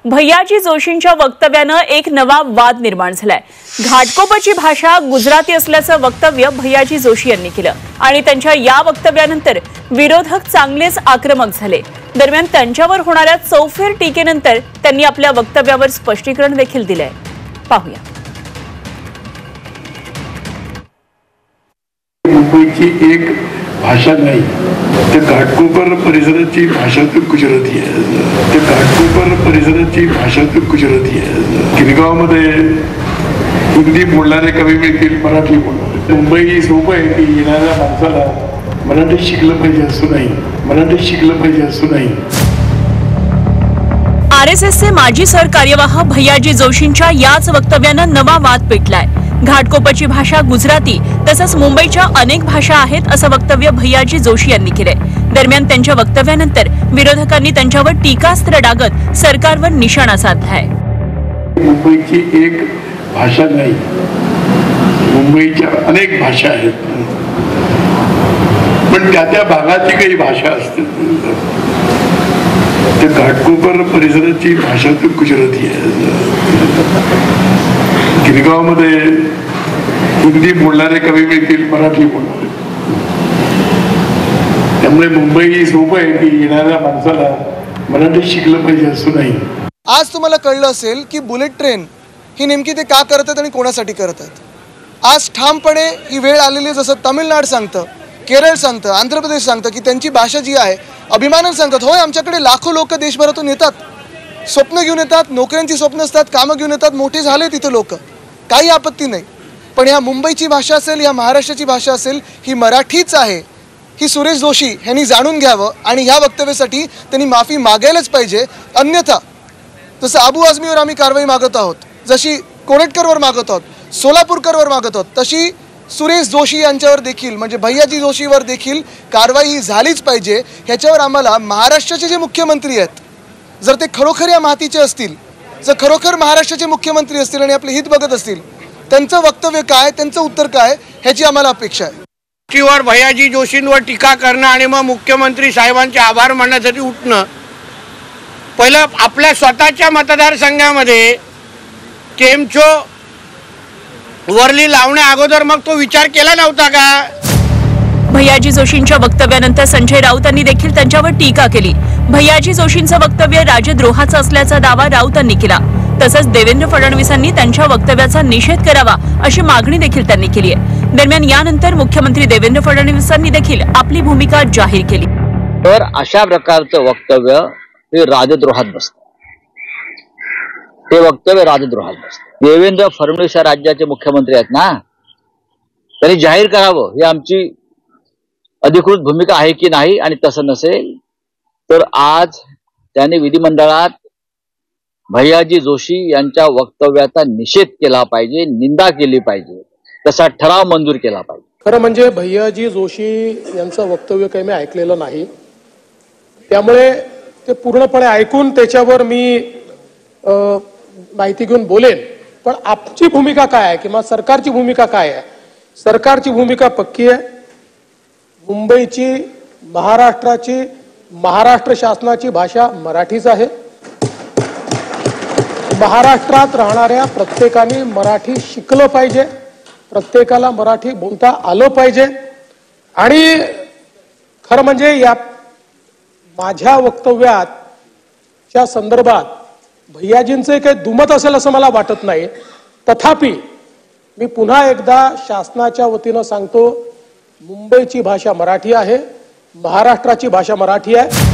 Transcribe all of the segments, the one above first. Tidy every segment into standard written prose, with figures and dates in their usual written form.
भैयाजी जोशींच्या वक्तव्यानं एक नवा वाद निर्माण झालाय। घाटकोपरची भाषा गुजराती असल्याचं वक्तव्य भैयाजी जोशी यांनी केलं आणि त्यांच्या या वक्तव्यानंतर विरोधक चांगलेच आक्रमक झाले। दरम्यान त्यांच्यावर होणाऱ्या चौफेर टीकेनंतर त्यांनी आपल्या वक्तव्यावर स्पष्टीकरण देखील दिलंय। पाहूया। मुंबईची एक भाषा नाही, ते घाटकोपर परिसराची भाषा तर गुजराती आहे। ते घाटकोपर परिसराची भाषा तर गुजराती आहे। गिरगावमध्ये हिंदी बोलणारे कमी मिळतील, मराठी बोलणारे। मुंबई सोपं आहे की येणाऱ्या माणसाला मराठी शिकलं पाहिजे असं नाही, मराठी शिकलं पाहिजे असं नाही। आरएसएसचे माजी सरकार्यवाह भैयाजी जोशींच्या याच वक्तव्यानं नवा वाद पेटलाय। घाटकोपरची भाषा गुजराती तसंच मुंबईच्या अनेक भाषा आहेत असं वक्तव्य भैयाजी जोशी यांनी केलंय। दरम्यान त्यांच्या वक्तव्यानंतर विरोधकांनी त्यांच्यावर टीकास्त्र डागत सरकारवर निशाणा साधलाय। मुंबईची एक भाषा नाही, मुंबईच्या अनेक भाषा आहेत, पण त्या भागाची काही भाषा असते। ते घाटकोपर परिसराची भाषा तर गुजराती आहे। गिरगावमध्ये हिंदी बोलणारे कमी मिळतील, मराठी बोलणारे। त्यामुळे मुंबई सोपं आहे की येणाऱ्या माणसाला मराठी शिकलं पाहिजे असं नाही। आज तुम्हाला कळलं असेल की बुलेट ट्रेन ही नेमकी ते का करतात आणि कोणासाठी करतात। आज ठामपणे ही वेळ आलेली आहे, जसं तामिळनाडू सांगतं, केरळ सांगतं, आंध्र प्रदेश सांगतं की त्यांची भाषा जी आहे अभिमानाने सांगतात। होय, आमच्याकडे लाखो लोक देशभरातून येतात, स्वप्न घेऊन येतात, नोकऱ्यांची स्वप्न असतात, कामं घेऊन येतात, मोठे झाले तिथे लोक, काही आपत्ती नाही। पण ह्या मुंबईची भाषा असेल, या महाराष्ट्राची भाषा असेल, ही मराठीच आहे, ही सुरेश जोशी यांनी जाणून घ्यावं आणि ह्या वक्तव्यासाठी त्यांनी माफी मागायलाच पाहिजे। अन्यथा जसं अबू आझमीवर आम्ही कारवाई मागत आहोत, जशी कोरेटकरवर मागत आहोत, सोलापूरकरवर मागत आहोत, तशी सुरेश जोशी यांच्यावर देखील म्हणजे भैयाजी जोशीवर देखील कारवाई ही झालीच पाहिजे। ह्याच्यावर आम्हाला महाराष्ट्राचे जे मुख्यमंत्री आहेत, जर ते खरोखर या मातीचे असतील, जर खरोखर महाराष्ट्राचे मुख्यमंत्री असतील आणि आपले हित बघत असतील, त्यांचं वक्तव्य काय, त्यांचं उत्तर काय, ह्याची आम्हाला अपेक्षा आहे। वर भैयाजी जोशींवर टीका करणं आणि मग मुख्यमंत्री साहेबांचे आभार मानण्यासाठी उठणं, पहिलं आपल्या स्वतःच्या मतदारसंघामध्ये टेमचो वरली लावण्या अगोदर मग तो विचार केला नव्हता का। भैयाजी जोशींच्या वक्तव्यानंतर संजय राऊतांनी देखील त्यांच्यावर टीका केली। भैयाजी जोशींचं वक्तव्य राजद्रोहाचं असल्याचा दावा राऊतांनी केला। तसंच देवेंद्र फडणवीसांनी त्यांच्या वक्तव्याचा निषेध करावा अशी मागणी देखील त्यांनी केली आहे। दरम्यान यानंतर मुख्यमंत्री देवेंद्र फडणवीसांनी देखील आपली भूमिका जाहीर केली। तर अशा प्रकारचं वक्तव्य हे राजद्रोहात बसतं, ते वक्तव्य राजद्रोहात बसतं। देवेंद्र फडणवीस या राज्याचे मुख्यमंत्री आहेत ना, त्यांनी जाहीर करावं ही आमची अधिकृत भूमिका आहे की नाही, आणि तसं नसेल तर आज त्यांनी विधिमंडळात भैयाजी जोशी यांच्या वक्तव्याचा निषेध केला पाहिजे, निंदा केली पाहिजे, तसा ठराव मंजूर केला पाहिजे। खरं म्हणजे भैयाजी जोशी यांचं वक्तव्य काही मी ऐकलेलं नाही, त्यामुळे ते पूर्णपणे ऐकून त्याच्यावर मी माहिती घेऊन बोलेन। पण आमची भूमिका काय आहे किंवा सरकारची भूमिका काय आहे? सरकारची भूमिका पक्की आहे। मुंबईची, महाराष्ट्राची, महाराष्ट्र शासनाची भाषा मराठीच आहे। महाराष्ट्रात राहणाऱ्या प्रत्येकाने मराठी शिकलं पाहिजे, प्रत्येकाला मराठी बोलता आलं पाहिजे। आणि खरं म्हणजे या माझ्या वक्तव्याच्या संदर्भात भैयाजींचे काही दुमत असेल असं मला वाटत नाही। तथापि मी पुन्हा एकदा शासनाच्या वतीनं सांगतो, मुंबईची भाषा मराठी आहे, महाराष्ट्राची भाषा मराठी आहे।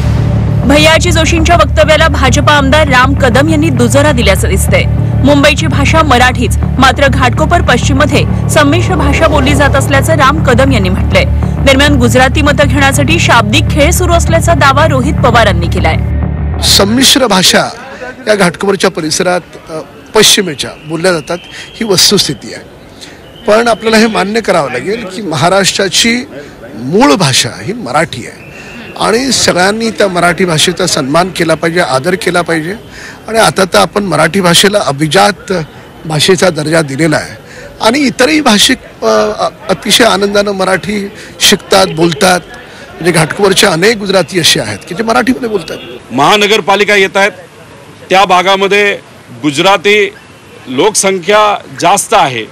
भैयाजी जोशींच्या वक्तव्याला भाजपा आमदार राम कदम यांनी दुजोरा दिल्याचं दिसतंय। मुंबईची भाषा मराठीच, मात्र घाटकोपर पश्चिममध्ये संमिश्र भाषा बोलली जात असल्याचं राम कदम यांनी म्हटलंय। दरम्यान गुजराती मतं घेण्यासाठी शाब्दिक खेळ सुरू असल्याचा दावा रोहित पवारांनी केलाय। संमिश्र भाषा या घाटकोपरच्या परिसरात पश्चिमेच्या बोलल्या जातात, ही वस्तुस्थिती आहे। पण आपल्याला हे मान्य करावं लागेल की महाराष्ट्राची मूळ भाषा ही मराठी आहे आणि सगळ्यांनी त्या मराठी भाषेचा सन्मान केला पाहिजे, आदर केला पाहिजे। आणि आता तर आपण मराठी भाषेला अभिजात भाषेचा दर्जा दिलेला आहे आणि इतरही भाषिक अतिशय आनंदानं मराठी शिकतात, बोलतात। म्हणजे घाटकोपरच्या अनेक गुजराती असे आहेत की जे मराठीमध्ये बोलतात। महानगरपालिका येत आहेत, त्या भागामध्ये गुजराती लोकसंख्या जास्त आहे,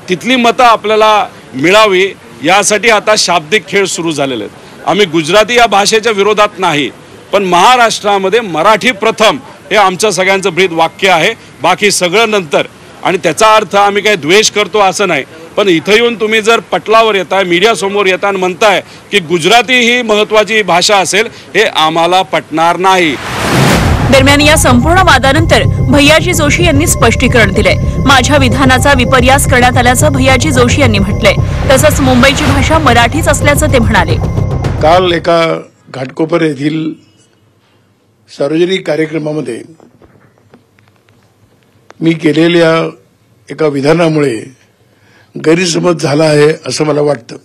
तिथली मतं आपल्याला मिळावी यासाठी आता शाब्दिक खेळ सुरू झालेले आहेत. आम्ही गुजराती या भाषेच्या विरोधात नाही, पण महाराष्ट्रामध्ये मराठी प्रथम हे आमचं सगळ्यांचं ब्रीद वाक्य आहे, बाकी सगळं नंतर. आणि त्याचा अर्थ आम्ही काही द्वेष करतो असं नाही, पण इथं येऊन तुम्ही जर पटलावर येताय, मीडियासमोर येता आणि म्हणताय की गुजराती ही महत्त्वाची भाषा असेल, हे आम्हाला पटणार नाही. दरम्यान या संपूर्ण वादानंतर भैयाजी जोशी यांनी स्पष्टीकरण दिलंय. माझ्या विधानाचा विपर्यास करण्यात आल्याचं भैयाजी जोशी यांनी म्हटलंय. तसंच मुंबईची भाषा मराठीच असल्याचं ते म्हणाले. काल एका घाटकोपर येथील सार्वजनिक कार्यक्रमामध्ये मी केलेल्या एका विधानामुळे गैरसमज झाला आहे असं मला वाटतं.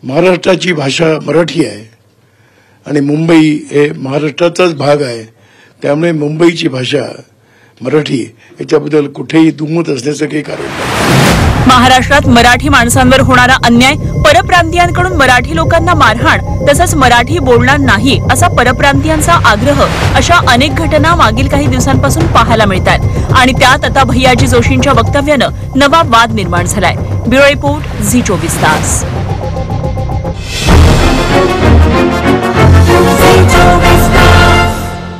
महाराष्ट्राची भाषा मराठी आहे आणि मुंबई हे महाराष्ट्राचाच भाग आहे, त्यामुळे मुंबईची भाषा मराठी याच्याबद्दल कुठेही दुमत असण्याचं काही कारण नाही. महाराष्ट्रात मराठी माणसांवर होणारा अन्याय, परप्रांतीयांकडून मराठी लोकांना मारहाण, तसंच मराठी बोलणार नाही असा परप्रांतीयांचा आग्रह, अशा अनेक घटना मागील काही दिवसांपासून पाहायला मिळतात. आणि त्यात आता भैयाजी जोशींच्या वक्तव्यानं नवा वाद निर्माण झालाय. ब्युरो रिपोर्ट, झी 24 तास.